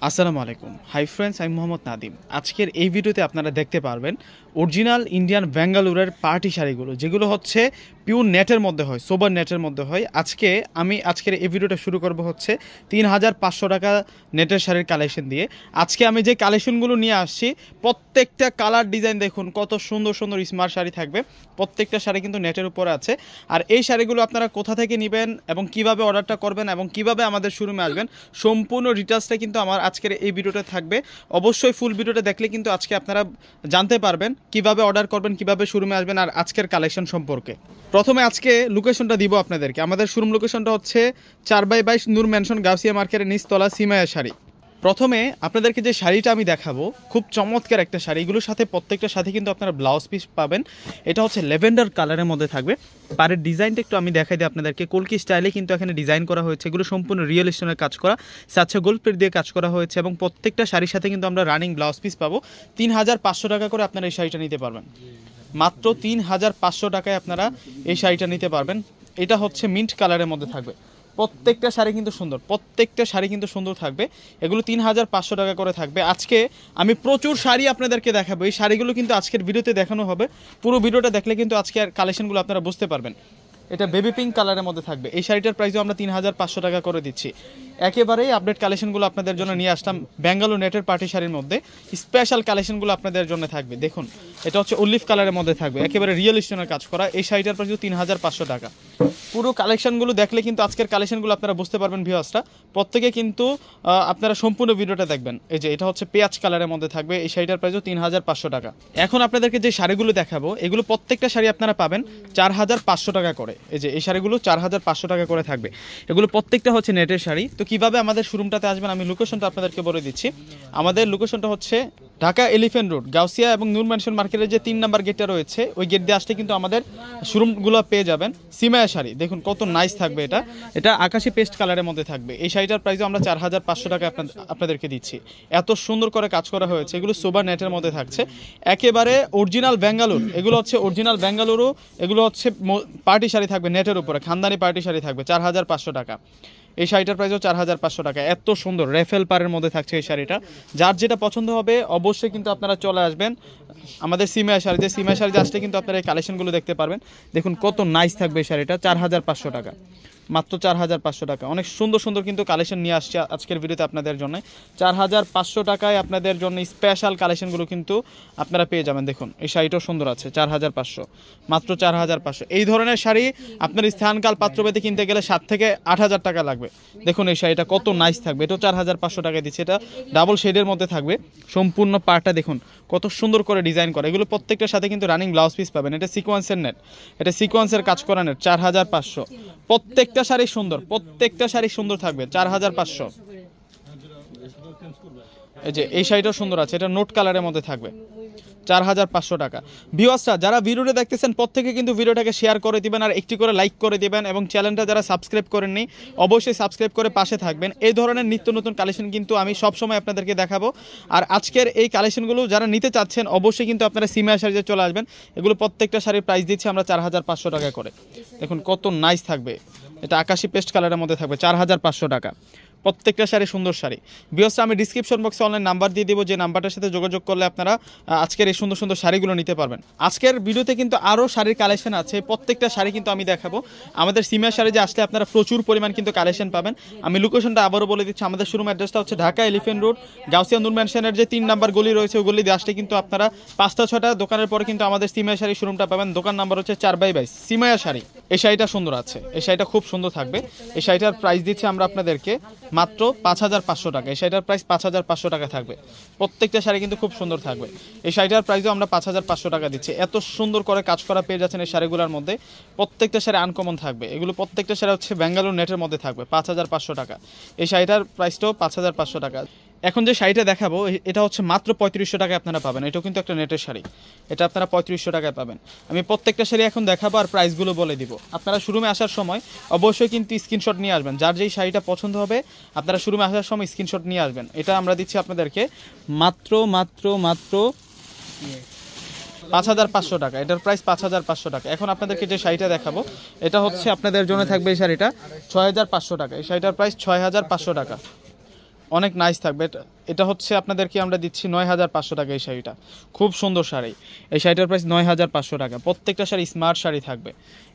আসসালামু আলাইকুম। Hi friends, আমি মোহাম্মদ নাদিম। আজকের এই ভিডিওতে আপনারা দেখতে পারবেন অরিজিনাল ইন্ডিয়ান বেঙ্গালুরের পার্টি শাড়িগুলো, যেগুলো হচ্ছে পিওর নেটের মধ্যে হয়, সোবার নেটের মধ্যে হয়। আজকের এই ভিডিওটা শুরু করব হচ্ছে ৩,৫০০ টাকা নেটের শাড়ির কালেকশন দিয়ে। আজকে আমি যে কালেকশনগুলো নিয়ে আসছি, প্রত্যেকটা কালার ডিজাইন দেখুন, কত সুন্দর সুন্দর স্মার্ট শাড়ি থাকবে। প্রত্যেকটা শাড়ি কিন্তু নেটের উপরে আছে। আর এই শাড়িগুলো আপনারা কোথা থেকে নেবেন এবং কিভাবে অর্ডারটা করবেন এবং কিভাবে আমাদের শোরুমে আসবেন, সম্পূর্ণ ডিটেইলসটা কিন্তু আমার আজকের এই ভিডিওটা থাকবে। অবশ্যই ফুল ভিডিওটা দেখলে কিন্তু আজকে আপনারা জানতে পারবেন কিভাবে অর্ডার করবেন, কিভাবে শোরুমে আসবেন আর আজকের কালেকশন সম্পর্কে। প্রথমে আজকে লোকেশনটা দিব আপনাদেরকে। আমাদের শোরুম লোকেশনটা হচ্ছে 4/22 নূর ম্যানশন, গাউসিয়া মার্কেটের নিচতলা, সিমায়া শাড়ি। প্রথমে আপনাদেরকে যে শাড়িটা আমি দেখাবো, খুব চমৎকার একটা শাড়ি। এগুলোর সাথে প্রত্যেকটার সাথে কিন্তু আপনারা ব্লাউজ পিস পাবেন। এটা হচ্ছে ল্যাভেন্ডার কালারের মধ্যে থাকবে। পাড়ের ডিজাইনটা একটু আমি দেখাই দিই আপনাদেরকে। কলকি স্টাইলে কিন্তু এখানে ডিজাইন করা হয়েছে। এগুলো সম্পূর্ণ রিয়েল স্টোনের কাজ করা, সাচ্চা গোল্ড প্লেট দিয়ে কাজ করা হয়েছে এবং প্রত্যেকটা শাড়ির সাথে কিন্তু আমরা রানিং ব্লাউজ পিস পাবো। ৩,৫০০ টাকা করে আপনারা এই শাড়িটা নিতে পারবেন। মাত্র ৩,৫০০ টাকায় আপনারা এই শাড়িটা নিতে পারবেন। এটা হচ্ছে মিন্ট কালারের মধ্যে থাকবে। প্রত্যেকটা শাড়ি কিন্তু সুন্দর থাকবে। এগুলো ৩,৫০০ টাকা করে থাকবে। আজকে আমি প্রচুর শাড়ি আপনাদেরকে দেখাবো। এই শাড়িগুলো কিন্তু আজকের ভিডিওতে দেখানো হবে। পুরো ভিডিওটা দেখলে কিন্তু আজকের কালেকশনগুলো আপনারা বুঝতে পারবেন। এটা বেবি পিঙ্ক কালারের মধ্যে থাকবে। এই শাড়িটার প্রাইসও আমরা ৩,৫০০ টাকা করে দিচ্ছি। একেবারেই আপডেট কালেকশনগুলো আপনাদের জন্য নিয়ে আসলাম। ব্যাঙ্গালোর নেটের পার্টি শাড়ির মধ্যে স্পেশাল কালেকশনগুলো আপনাদের জন্য থাকবে। দেখুন, এটা হচ্ছে অলিভ কালারের মধ্যে থাকবে, একেবারে রিয়েল স্টোনের কাজ করা। এই শাড়িটার প্রাইসও ৩,৫০০ টাকা। পুরো কালেকশনগুলো দেখলে কিন্তু আজকের কালেকশনগুলো আপনারা বুঝতে পারবেন ভিউয়ার্সরা। প্রত্যেকে কিন্তু আপনারা সম্পূর্ণ ভিডিওটা দেখবেন। এই যে এটা হচ্ছে পেঁয়াজ কালারের মধ্যে থাকবে। এই শাড়িটার প্রাইসও ৩,৫০০ টাকা। এখন আপনাদেরকে যে শাড়িগুলো দেখাবো, এগুলো প্রত্যেকটা শাড়ি আপনারা পাবেন 4,৫০০ টাকা করে। এই যে এই শাড়িগুলো 4,৫০০ টাকা করে থাকবে। এগুলো প্রত্যেকটা হচ্ছে নেটের শাড়ি। তো কিভাবে আমাদের শোরুমটাতে আসবেন আমি লোকেশনটা আপনাদেরকে বলে দিচ্ছি। আমাদের লোকেশনটা হচ্ছে ঢাকা এলিফ্যান্ট রোড, গাউসিয়া এবং নূর ম্যানশন মার্কেটের যে 3 নাম্বার গেটটা রয়েছে, ওই গেট দিয়ে আসলে কিন্তু আমাদের শোরুমগুলো পেয়ে যাবেন। সিমায়া শাড়ি দেখুন কত নাইস থাকবে। এটা আকাশি পেস্ট কালারের মধ্যে থাকবে। এই শাড়িটার প্রাইসও আমরা 4,৫০০ টাকা আপনাদেরকে দিচ্ছি। এত সুন্দর করে কাজ করা হয়েছে। এগুলো সোবার নেটের মধ্যে থাকছে, একেবারে অরিজিনাল বেঙ্গালুরু। এগুলো হচ্ছে অরিজিনাল বেঙ্গালুরু। এগুলো হচ্ছে পার্টি শাড়ি থাকবে নেটের উপরে, খানদানি পার্টি শাড়ি থাকবে 4,৫০০ টাকা। এই শাড়িটার প্রাইসও 4,৫০০ টাকা। এত সুন্দর রেফেল পাড়ের মধ্যে থাকছে এই শাড়িটা। যার যেটা পছন্দ হবে অবশ্যই কিন্তু আপনারা চলে আসবেন আমাদের সিমায়া শাড়িতে আসলে কিন্তু আপনারা এই কালেকশনগুলো দেখতে পারবেন। দেখুন কত নাইস থাকবে এই শাড়িটা, 4,৫০০ টাকা। মাত্র 4,৫০০ টাকা। অনেক সুন্দর সুন্দর কিন্তু কালেকশন নিয়ে আসছে আজকের ভিডিওতে আপনাদের জন্য। 4,৫০০ টাকায় আপনাদের জন্য স্পেশাল কালেকশনগুলো কিন্তু আপনারা পেয়ে যাবেন। দেখুন এই শাড়িটাও সুন্দর আছে, 4,৫০০, মাত্র 4,৫০০। এই ধরনের শাড়ি আপনার স্থানকাল পাত্রভেদে কিনতে গেলে 7 থেকে 8,000 টাকা লাগবে। দেখুন এই শাড়িটা কত নাইস থাকবে। এটাও 4,৫০০ টাকায় দিচ্ছে। এটা ডাবল শেডের মধ্যে থাকবে। সম্পূর্ণ পাড়টা দেখুন কত সুন্দর করে ডিজাইন করা। এগুলো প্রত্যেকটার সাথে কিন্তু রানিং ব্লাউজ পিস পাবেন। এটা সিকোয়েন্সের নেট, এটা সিকোয়েন্সের কাজ করা নেট। 4,৫০০। প্রত্যেকটা শাড়ি সুন্দর থাকবে। 4,৫০০। এই যে এই শাড়িটাও সুন্দর আছে, এটা নোট কালারের মধ্যে থাকবে, 4,৫০০ টাকা। ভিউয়ার্সরা যারা ভিডিওটা দেখতেছেন প্রত্যেকে কিন্তু ভিডিওটাকে শেয়ার করে দিবেন আর একটি করে লাইক করে দিবেন এবং চ্যানেলটা যারা সাবস্ক্রাইব করেননি অবশ্যই সাবস্ক্রাইব করে পাশে থাকবেন। এই ধরনের নিত্য নতুন কালেকশন কিন্তু আমি সব সময় আপনাদেরকে দেখাবো। আর আজকের এই কালেকশনগুলো যারা নিতে চাচ্ছেন অবশ্যই কিন্তু আপনারা সিমায়া শাড়িতে চলে আসবেন। এগুলো প্রত্যেকটা শাড়ির প্রাইস দিচ্ছি আমরা 4,৫০০ টাকা করে। দেখুন কত নাইস থাকবে। এটা আকাশি পেস্ট কালারের মধ্যে থাকবে, 4,৫০০ টাকা। প্রত্যেকটা শাড়ি সুন্দর শাড়ি। ভিউয়ার্সরা আমি ডিসক্রিপশন বক্সে অনলাইন নাম্বার দিয়ে দেবো, যে নাম্বারটার সাথে যোগাযোগ করলে আপনারা আজকের এই সুন্দর সুন্দর শাড়িগুলো নিতে পারবেন। আজকের ভিডিওতে কিন্তু আরও শাড়ির কালেকশন আছে। প্রত্যেকটা শাড়ি কিন্তু আমি দেখাবো। আমাদের সিমিয়া শাড়ি যে আসলে আপনারা প্রচুর পরিমাণ কিন্তু কালেকশন পাবেন। আমি লোকেশনটা আবারও বলে দিচ্ছি। আমাদের শোরুম অ্যাড্রেসটা হচ্ছে ঢাকা এলিফ্যান্ট রোড, গাউসিয়া নূর ম্যানশনের যে 3 নাম্বার গলি রয়েছে ওই গলি দিয়ে আসলে কিন্তু আপনারা 5টা-6টা দোকানের পরে কিন্তু আমাদের সিমিয়া শাড়ি শোরুমটা পাবেন। দোকান নাম্বার হচ্ছে 4/22 সিমায়া শাড়ি। এই শাড়িটা সুন্দর আছে, এই শাড়িটা খুব সুন্দর থাকবে। এই শাড়িটার প্রাইস দিচ্ছি আমরা আপনাদেরকে মাত্র 5,500 টাকা। এই শাড়িটার প্রাইস 5,500 টাকা থাকবে। প্রত্যেকটা শাড়ি কিন্তু খুব সুন্দর থাকবে। এই শাড়িটার প্রাইসও আমরা 5,500 টাকা দিচ্ছি। এত সুন্দর করে কাজ করা পেয়ে যাচ্ছেন এই শাড়িগুলোর মধ্যে। প্রত্যেকটা শাড়ি আনকমন থাকবে। এগুলো প্রত্যেকটা শাড়ি হচ্ছে ব্যাঙ্গালোর নেটের মধ্যে থাকবে, 5,500 টাকা। এই শাড়িটার প্রাইসটাও 5,500 টাকা। এখন যে শাড়িটা দেখাবো এটা হচ্ছে মাত্র 3500 টাকায় আপনারা পাবেন। এটাও কিন্তু একটা নেটের শাড়ি, এটা আপনারা 3500 টাকায় পাবেন। আমি প্রত্যেকটা শাড়ি এখন দেখাবো আর প্রাইসগুলো বলে দিব। আপনারা শোরুমে আসার সময় অবশ্যই কিন্তু স্ক্রিনশট নিয়ে আসবেন। যার যেই শাড়িটা পছন্দ হবে আপনারা শোরুমে আসার সময় স্ক্রিনশট নিয়ে আসবেন। এটা আমরা দিচ্ছি আপনাদেরকে মাত্র 5,500 টাকা। এটার প্রাইস 5,500 টাকা। এখন আপনাদেরকে যে শাড়িটা দেখাবো এটা হচ্ছে আপনাদের জন্য থাকবে এই শাড়িটা 6,500 টাকা। এই শাড়িটার প্রাইস 6,500 টাকা। অনেক নাইস থাকবে। এটা হচ্ছে আপনাদেরকে আমরা দিচ্ছি 9500 টাকা। এই শাড়িটা খুব সুন্দর শাড়ি। এই শাড়িটার প্রাইস 9500 টাকা। প্রত্যেকটা শাড়ি স্মার্ট শাড়ি থাকবে।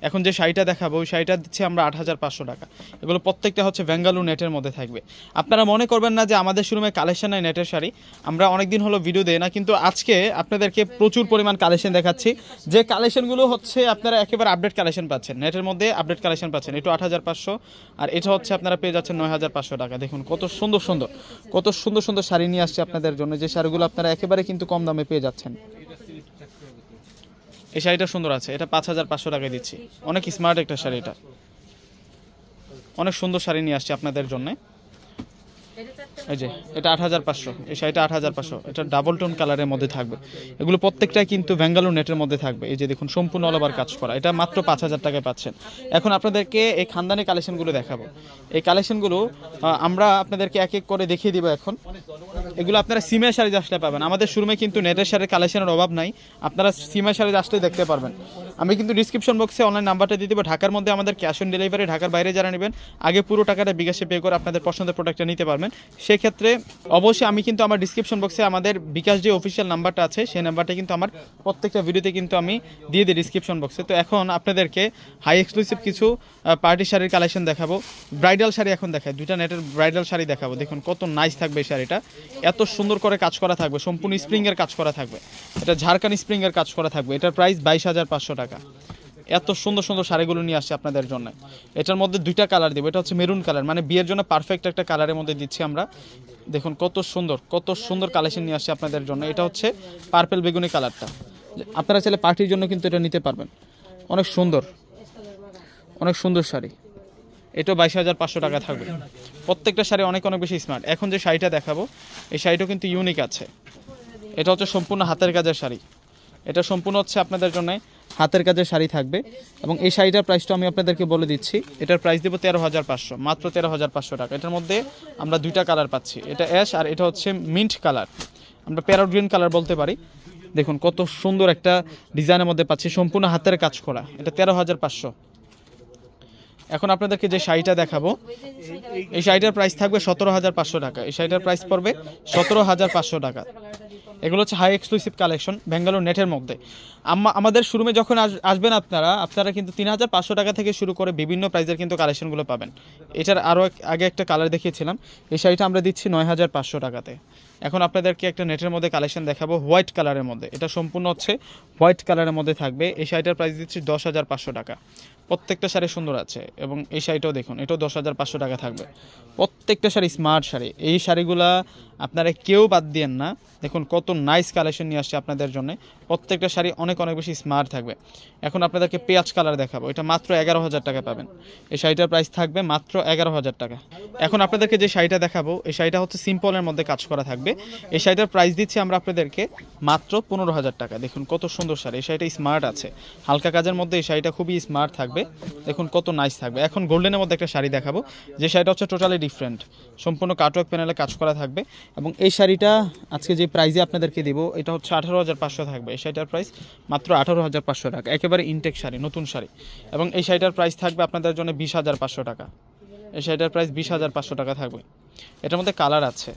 এখন যে শাড়িটা দেখাবো ওই শাড়িটা দিচ্ছি আমরা 8500 টাকা। এগুলো প্রত্যেকটা হচ্ছে বেঙ্গালুরু নেটের মধ্যে থাকবে। আপনারা মনে করবেন না যে আমাদের শোরুমে কালেকশন নাই নেটের শাড়ি, আমরা অনেকদিন হলো ভিডিও দেই না, কিন্তু আজকে আপনাদেরকে প্রচুর পরিমাণ কালেকশন দেখাচ্ছি। যে কালেকশনগুলো হচ্ছে আপনারা একেবারে আপডেট কালেকশন পাচ্ছেন, নেটের মধ্যে আপডেট কালেকশন পাচ্ছেন। এটা 8500 আর এটা হচ্ছে আপনারা পেয়ে যাচ্ছেন 9500 টাকা। দেখুন কত সুন্দর সুন্দর শাড়ি নিয়ে আসছে আপনাদের জন্য, যে শাড়িগুলো আপনারা একেবারে কিন্তু কম দামে পেয়ে যাচ্ছেন। এই শাড়িটা সুন্দর আছে, এটা 5500 টাকায় দিচ্ছি। অনেক স্মার্ট একটা শাড়ি, এটা অনেক সুন্দর শাড়ি নিয়ে আসছে আপনাদের জন্য। এই যে এটা 8500, এই শাড়িটা 8500, এটা ডাবল টোন কালারের মধ্যে থাকবে। এগুলো প্রত্যেকটাই কিন্তু বেঙ্গালুরু নেটের মধ্যে থাকবে। এই যে দেখুন সম্পূর্ণ অল ওভার কাজ করা, এটা মাত্র 5000 টাকায় পাচ্ছেন। এখন আপনাদেরকে এই খানদানি কালেকশনগুলো দেখাবো। এই কালেকশনগুলো আমরা আপনাদেরকে এক এক করে দেখিয়ে দিব। এখন এগুলো আপনারা সিমের শাড়ি আসলে পাবেন। আমাদের শোরুমে কিন্তু নেটের শাড়ির কালেকশনের অভাব নাই, আপনারা সিমের শাড়ি আসলে দেখতে পারবেন। আমি কিন্তু ডিসক্রিপশন বক্সে অনলাইন নাম্বারটা দিয়ে দেবো। ঢাকার মধ্যে আমাদের ক্যাশ অন ডেলিভারি, ঢাকার বাইরে যারা নেবেন আগে পুরো টাকাটা বিকাশে পে করে আপনাদের পছন্দের প্রোডাক্টটা নিতে পারবেন। সেক্ষেত্রে অবশ্যই আমি কিন্তু আমার ডিসক্রিপশন বক্সে আমাদের বিকাশ যে অফিসিয়াল নাম্বারটা আছে সেই নাম্বারটা কিন্তু আমার প্রত্যেকটা ভিডিওতে কিন্তু আমি দিয়ে দিই ডিসক্রিপশন বক্সে। তো এখন আপনাদেরকে হাই এক্সক্লুসিভ কিছু পার্টি শাড়ির কালেকশন দেখাবো। ব্রাইডাল শাড়ি এখন দেখায়, দুইটা নেটের ব্রাইডাল শাড়ি দেখাবো। দেখুন কত নাইস থাকবে এই শাড়িটা, এত সুন্দর করে কাজ করা থাকবে, সম্পূর্ণ স্প্রিংয়ের কাজ করা থাকবে। এটা ঝাড়খানি স্প্রিংয়ের কাজ করা থাকবে। এটার প্রাইস 22500 টাকা। এত সুন্দর সুন্দর শাড়িগুলো নিয়ে আসছে আপনাদের জন্য। এটার মধ্যে দুইটা কালার দেবো, এটা হচ্ছে মেরুন কালার, মানে বিয়ের জন্য পারফেক্ট একটা কালারের মধ্যে দিচ্ছি আমরা। দেখুন কত সুন্দর কালেকশন নিয়ে আসছে আপনাদের জন্য। এটা হচ্ছে পার্পল বেগুনি কালারটা, আপনারা চাইলে পার্টির জন্য কিন্তু এটা নিতে পারবেন। অনেক সুন্দর শাড়ি, এটাও 22500 টাকা থাকবে। প্রত্যেকটা শাড়ি অনেক বেশি স্মার্ট। এখন যে শাড়িটা দেখাবো এই শাড়িটাও কিন্তু ইউনিক আছে। এটা হচ্ছে সম্পূর্ণ হাতের কাজের শাড়ি, এটা সম্পূর্ণ হচ্ছে আপনাদের জন্য হাতের কাজের শাড়ি থাকবে। এবং এই শাড়িটার প্রাইসটা আমি আপনাদেরকে বলে দিচ্ছি। এটার প্রাইস দেবো 13500, মাত্র 13500 টাকা। এটার মধ্যে আমরা দুইটা কালার পাচ্ছি, এটা অ্যাশ আর এটা হচ্ছে মিন্ট কালার, আমরা প্যারট গ্রিন কালার বলতে পারি। দেখুন কত সুন্দর একটা ডিজাইনের মধ্যে পাচ্ছি, সম্পূর্ণ হাতের কাজ করা। এটা 13500। এখন আপনাদেরকে যে শাড়িটা দেখাবো এই শাড়িটার প্রাইস থাকবে 17500 টাকা। এই শাড়িটার প্রাইস পড়বে 17500 টাকা। এগুলো হচ্ছে হাই এক্সক্লুসিভ কালেকশন বেঙ্গালুরু নেটের মধ্যে। আমাদের শোরুমে যখন আসবেন আপনারা কিন্তু 3500 টাকা থেকে শুরু করে বিভিন্ন প্রাইজের কিন্তু কালেকশনগুলো পাবেন। এটার আরও আগে একটা কালার দেখিয়েছিলাম, এই শাড়িটা আমরা দিচ্ছি 9500 টাকাতে। এখন আপনাদেরকে একটা নেটের মধ্যে কালেকশন দেখাবো হোয়াইট কালারের মধ্যে। এটা সম্পূর্ণ হচ্ছে হোয়াইট কালারের মধ্যে থাকবে। এই শাড়িটার প্রাইস দিচ্ছি 10500 টাকা। প্রত্যেকটা শাড়ি সুন্দর আছে এবং এই শাড়িটাও দেখুন, এটাও 10500 টাকা থাকবে। প্রত্যেকটা শাড়ি স্মার্ট শাড়ি, এই শাড়িগুলা আপনারা কেউ বাদ দিয়েন না। দেখুন কত নাইস কালেকশন নিয়ে আসছে আপনাদের জন্য। প্রত্যেকটা শাড়ি অনেক বেশি স্মার্ট থাকবে। এখন আপনাদেরকে পেঁয়াজ কালার দেখাবো, এটা মাত্র 11000 টাকা পাবেন। এই শাড়িটার প্রাইস থাকবে মাত্র 11000 টাকা। এখন আপনাদেরকে যে শাড়িটা দেখাবো এই শাড়িটা হচ্ছে সিম্পলের মধ্যে কাজ করা থাকবে। এই শাড়িটার প্রাইস দিচ্ছি আমরা আপনাদেরকে মাত্র 15000 টাকা। দেখুন কত সুন্দর শাড়ি, এই শাড়িটা স্মার্ট আছে, হালকা কাজের মধ্যে এই শাড়িটা খুবই স্মার্ট থাকবে। দেখুন কত নাইস থাকবে। এখন গোল্ডেনের মধ্যে একটা শাড়ি দেখাবো, যে শাড়িটা হচ্ছে টোটালি ডিফারেন্ট, সম্পূর্ণ কাটওয়ার্ক প্যানেলে কাজ করা থাকবে। এবং এই শাড়িটা আজকে যে প্রাইসে আপনাদেরকে দিব এটা হচ্ছে 18500 থাকবে। এই শাড়িটার প্রাইস মাত্র 18500 টাকা, একেবারে ইনটেক শাড়ি, নতুন শাড়ি। এবং এই শাড়িটার প্রাইস থাকবে আপনাদের জন্য 20500 টাকা। এই শাড়িটার প্রাইস 20500 টাকা থাকবে। এটার মধ্যে কালার আছে।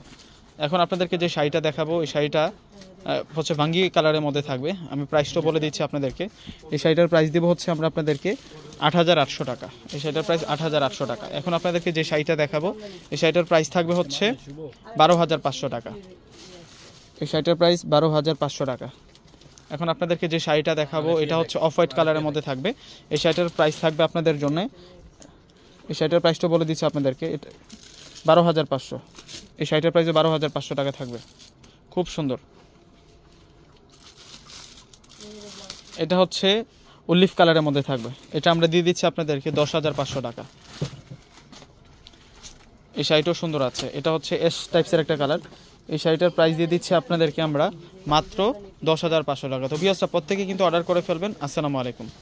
এখন আপনাদেরকে যে শাড়িটা দেখাবো এই শাড়িটা হচ্ছে ভাঙ্গি কালারের মধ্যে থাকবে। আমি প্রাইসটা বলে দিচ্ছি আপনাদেরকে। এই শাড়িটার প্রাইস দেবো হচ্ছে আমরা আপনাদেরকে 8800 টাকা। এই শাড়িটার প্রাইস 8800 টাকা। এখন আপনাদেরকে যে শাড়িটা দেখাবো এই শাড়িটার প্রাইস থাকবে হচ্ছে 12500 টাকা। এই শাড়িটার প্রাইস 12500 টাকা। এখন আপনাদেরকে যে শাড়িটা দেখাবো এটা হচ্ছে অফ হোয়াইট কালারের মধ্যে থাকবে। এই শাড়িটার প্রাইস থাকবে আপনাদের জন্য, এই শাড়িটার প্রাইসটা বলে দিচ্ছি আপনাদেরকে, এটা 12500। এই শাড়িটার প্রাইসে 12500 টাকা থাকবে, খুব সুন্দর। এটা হচ্ছে অলিভ কালারের মধ্যে থাকবে, এটা আমরা দিয়ে দিচ্ছি আপনাদেরকে 10500 টাকা। এই শাড়িটাও সুন্দর আছে, এটা হচ্ছে এস টাইপসের একটা কালার। এই শাড়িটার প্রাইস দিয়ে দিচ্ছি আপনাদেরকে আমরা মাত্র 10500 টাকা। তো ভিউয়ার্সরা প্রত্যেকে কিন্তু অর্ডার করে ফেলবেন। আসসালামু আলাইকুম।